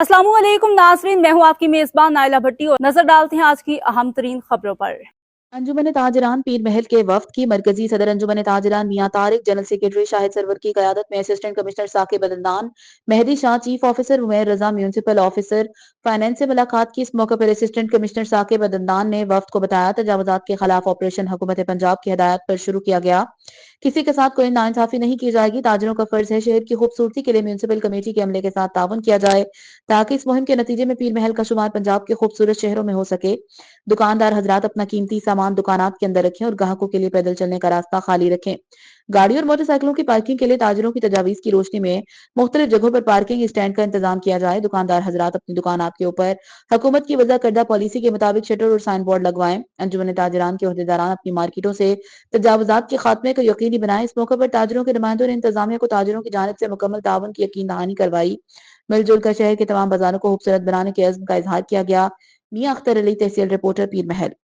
अस्सलाम वालेकुम नाज़रीन, मैं हूँ आपकी मेज़बान नाइला भट्टी और नजर डालते हैं आज की अहम तरीन खबरों पर। अंजुमन ताजरान पीर महल के वफ्द की मरकजी सदर अंजुमन ताजरान मियां तारिक, जनरल सेक्रेटरी शाहिद सरवर की क़यादत में assistant commissioner Saqib Adnan, Mehdi Shah chief officer, Umair Raza municipal officer finance से मुलाकात की। इस मौके पर असिस्टेंट कमिश्नर साकिब अदनान ने वफ्द को बताया तजावुज़ात के खिलाफ ऑपरेशन हुकूमत पंजाब की हिदायत पर शुरू किया गया। किसी के साथ कोई नाइंसाफी नहीं की जाएगी। ताजरों का फर्ज है शहर की खूबसूरती के लिए म्यूनिसिपल कमेटी के अमले के साथ ताउन किया जाए ताकि इस मुहिम के नतीजे में पीर महल का शुमार पंजाब के खूबसूरत शहरों में हो सके। दुकानदार हजरात अपना कीमती सामान दुकानात के अंदर रखें और ग्राहकों के लिए पैदल चलने का रास्ता खाली रखें। गाड़ी और मोटरसाइकिलों की पार्किंग के लिए ताजरों की तजावीज की रोशनी में मुख्तलिफ जगहों पर पार्किंग स्टैंड का इंतजाम किया जाए। दुकानदार हजरात अपनी दुकानात के ऊपर हुकूमत की वजह करदा पॉलिसी के मुताबिक शटर और साइन बोर्ड लगवाएं। अंजुमन ताजरान के अहदेदारान अपनी मार्केटों से तजावुजात के खात्मे को यकीनी बनाएं। इस मौके पर ताजरों के नुमाइंदों ने इंतजामिया को ताजरों की जानिब से मुकम्मल ताउन की यकीन दहानी करवाई। मिलजुल कर शहर के तमाम बाजारों को खूबसूरत बनाने के अज़्म का इजहार किया गया। मियां अख्तर अली, तहसील रिपोर्टर, पीर महल।